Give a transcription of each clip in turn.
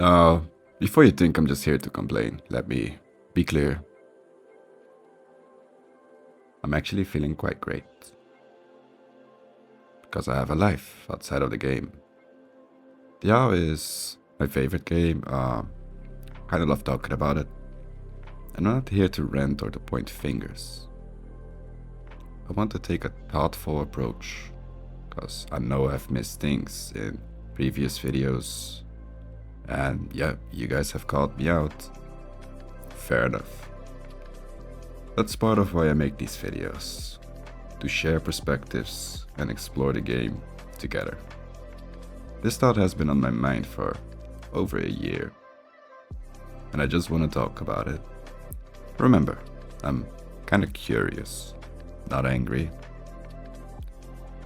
Now, before you think I'm just here to complain, let me be clear. I'm actually feeling quite great. Because I have a life outside of the game. The Isle is my favorite game. Kinda love talking about it. I'm not here to rant or to point fingers. I want to take a thoughtful approach. Because I know I've missed things in previous videos. And yeah, you guys have called me out. Fair enough. That's part of why I make these videos. To share perspectives and explore the game together. This thought has been on my mind for over a year. And I just want to talk about it. Remember, I'm kinda curious, not angry.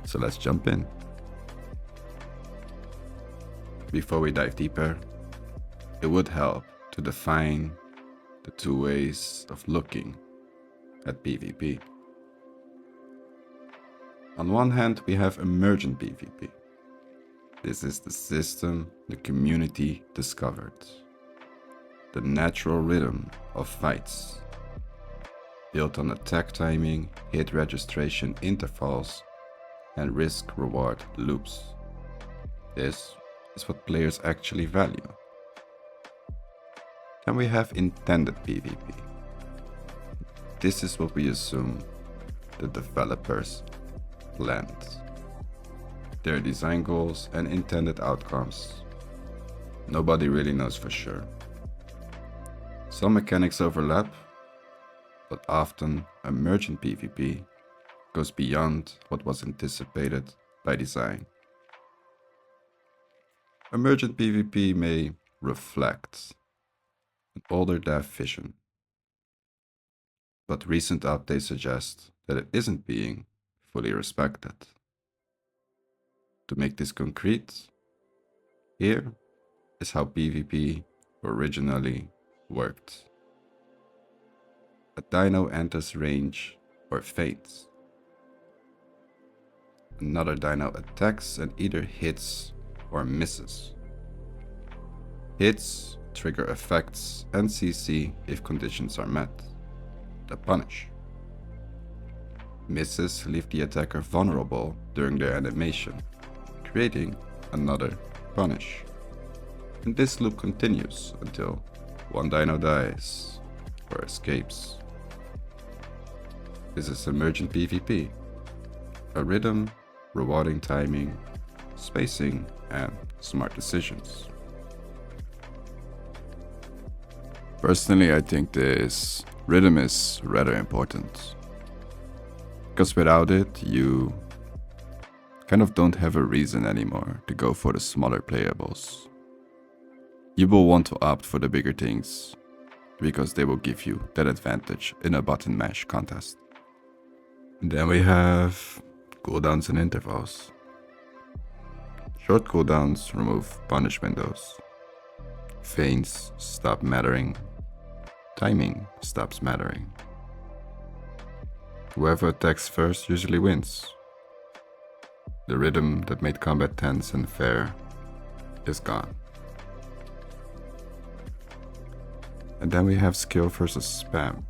So let's jump in. Before we dive deeper, it would help to define the two ways of looking at PvP. On one hand, we have emergent PvP. This is the system the community discovered. The natural rhythm of fights, built on attack timing, hit registration intervals, and risk-reward loops. This is what players actually value. Then we have intended PvP. This is what we assume the developers planned. Their design goals and intended outcomes. Nobody really knows for sure. Some mechanics overlap, but often emergent PvP goes beyond what was anticipated by design. Emergent PvP may reflect an older dev vision, but recent updates suggest that it isn't being fully respected. To make this concrete, here is how PvP originally worked. A dino enters range or feints. Another dino attacks and either hits or misses. Hits trigger effects and CC if conditions are met. The punish. Misses leave the attacker vulnerable during their animation, creating another punish. And this loop continues until one dino dies or escapes. This is emergent PvP, a rhythm rewarding timing, spacing, and smart decisions. Personally, I think this rhythm is rather important, because without it, you kind of don't have a reason anymore to go for the smaller playables. You will want to opt for the bigger things, because they will give you that advantage in a button mash contest. And then we have cooldowns and intervals. Short cooldowns remove punish windows. Feints stop mattering. Timing stops mattering. Whoever attacks first usually wins. The rhythm that made combat tense and fair is gone. And then we have skill versus spam.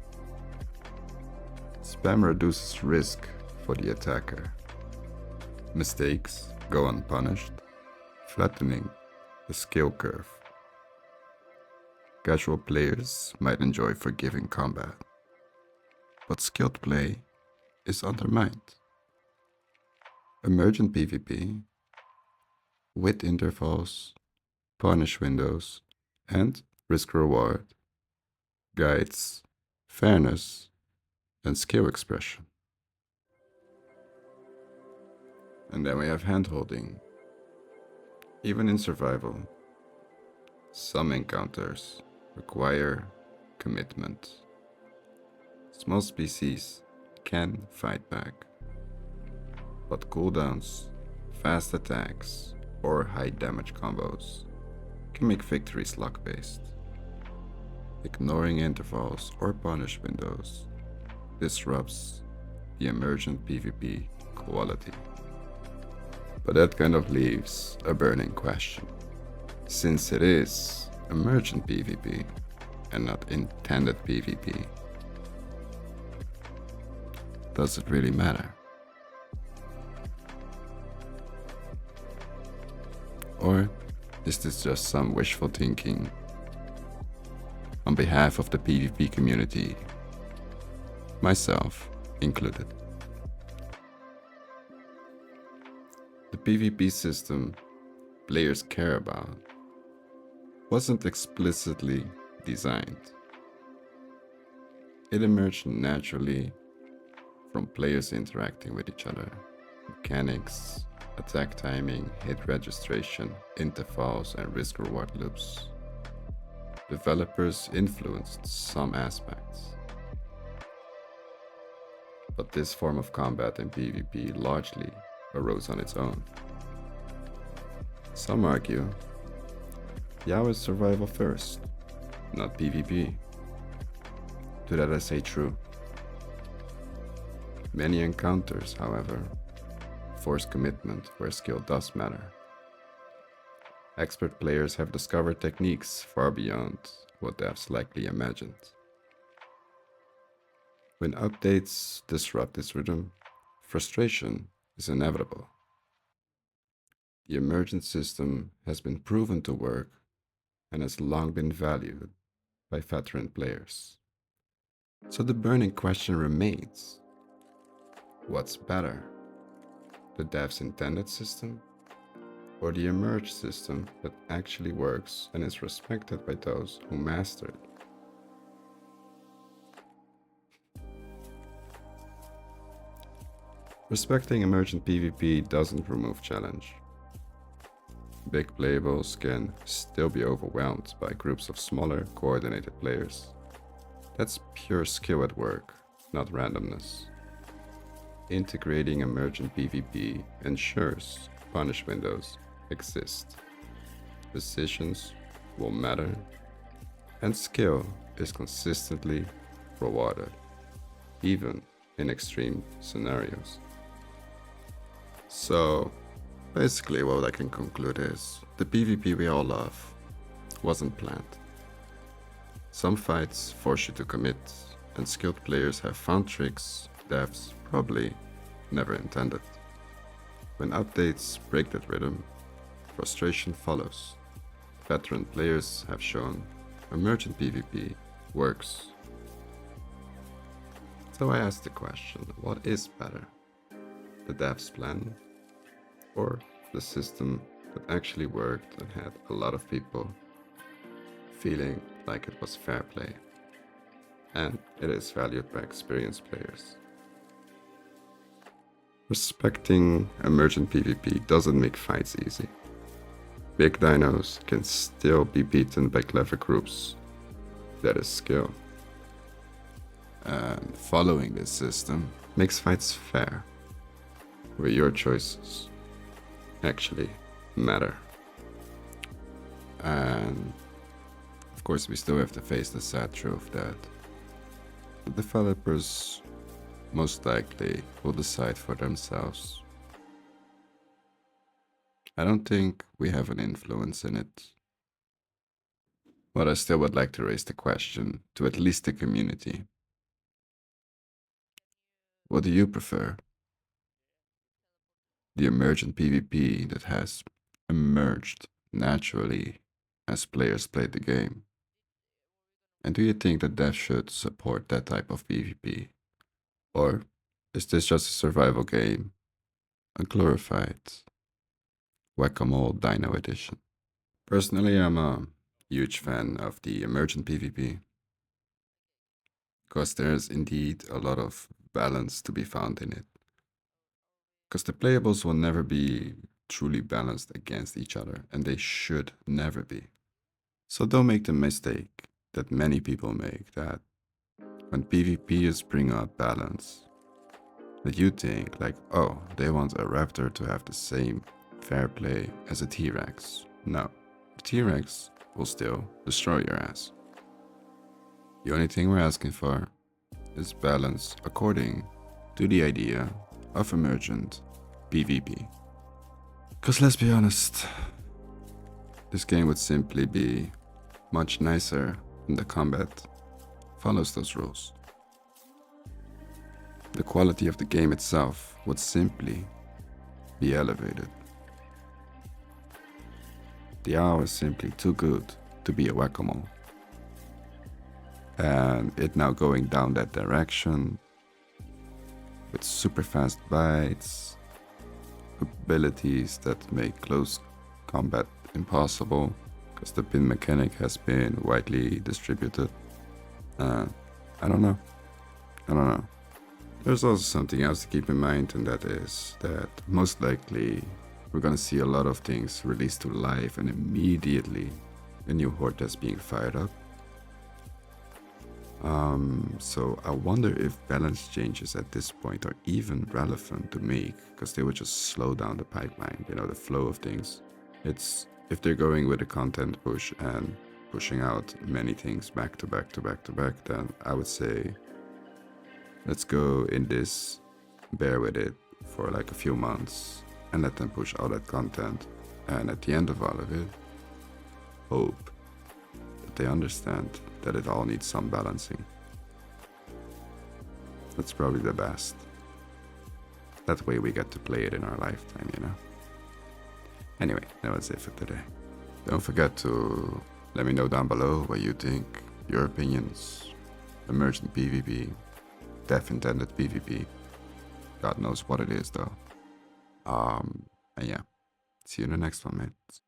Spam reduces risk for the attacker. Mistakes go unpunished, flattening the skill curve. Casual players might enjoy forgiving combat, but skilled play is undermined. Emergent PvP, with intervals, punish windows, and risk-reward, guides fairness and skill expression. And then we have handholding. Even in survival, some encounters require commitment. Small species can fight back, but cooldowns, fast attacks, or high damage combos can make victories luck-based. Ignoring intervals or punish windows disrupts the emergent PvP quality. But that kind of leaves a burning question. Since it is emergent PvP and not intended PvP? Does it really matter? Or is this just some wishful thinking on behalf of the PvP community, myself included? The PvP system players care about wasn't explicitly designed. It emerged naturally from players interacting with each other. Mechanics, attack timing, hit registration, intervals, and risk-reward loops. Developers influenced some aspects, but this form of combat in PvP largely arose on its own. Some argue Yao is survival first, not PvP. To that I say true. Many encounters, however, force commitment where skill does matter. Expert players have discovered techniques far beyond what devs likely imagined. When updates disrupt this rhythm, frustration is inevitable. The emergent system has been proven to work and has long been valued by veteran players. So the burning question remains: what's better? The dev's intended system, or the emerged system that actually works and is respected by those who master it? Respecting emergent PvP doesn't remove challenge. Big playables can still be overwhelmed by groups of smaller, coordinated players. That's pure skill at work, not randomness. Integrating emergent PvP ensures punish windows exist. Decisions will matter, and skill is consistently rewarded, even in extreme scenarios. So, basically what I can conclude is, the PvP we all love wasn't planned. Some fights force you to commit, and skilled players have found tricks devs probably never intended. When updates break that rhythm, frustration follows. Veteran players have shown emergent PvP works. So I ask the question, what is better? The dev's plan, or the system that actually worked and had a lot of people feeling like it was fair play? And it is valued by experienced players. Respecting emergent PvP doesn't make fights easy. Big dinos can still be beaten by clever groups. That is skill. And following this system makes fights fair, where your choices actually matter. And of course we still have to face the sad truth that the developers most likely will decide for themselves. I don't think we have an influence in it, but I still would like to raise the question to at least the community. What do you prefer? The emergent PvP that has emerged naturally as players played the game? And do you think that devs should support that type of PvP? Or is this just a survival game, a glorified whack-a-mole dino edition? Personally, I'm a huge fan of the emergent PvP, because there's indeed a lot of balance to be found in it. Because the playables will never be truly balanced against each other, and they should never be. So don't make the mistake that many people make, that when PvP is bringing up balance, that you think like, oh, they want a raptor to have the same fair play as a T-Rex. No, the T-Rex will still destroy your ass. The only thing we're asking for is balance according to the idea of emergent PvP. Because let's be honest, this game would simply be much nicer and the combat follows those rules. The quality of the game itself would simply be elevated. The hour is simply too good to be a whack-a-mole. And it now going down that direction with super fast bites, abilities that make close combat impossible because the pin mechanic has been widely distributed. I don't know. There's also something else to keep in mind, and that is that most likely we're gonna see a lot of things released to live and immediately a new horde that's being fired up. So I wonder if balance changes at this point are even relevant to make, because they would just slow down the pipeline, the flow of things. It's if they're going with a content push and pushing out many things back to back to back to back, then I would say let's go in this, bear with it for like a few months and let them push all that content, and at the end of all of it, hope that they understand that it all needs some balancing. That's probably the best. That way we get to play it in our lifetime, Anyway, that was it for today. Don't forget to let me know down below what you think, your opinions, emergent PvP, death-intended PvP. God knows what it is though. And yeah, see you in the next one, mates.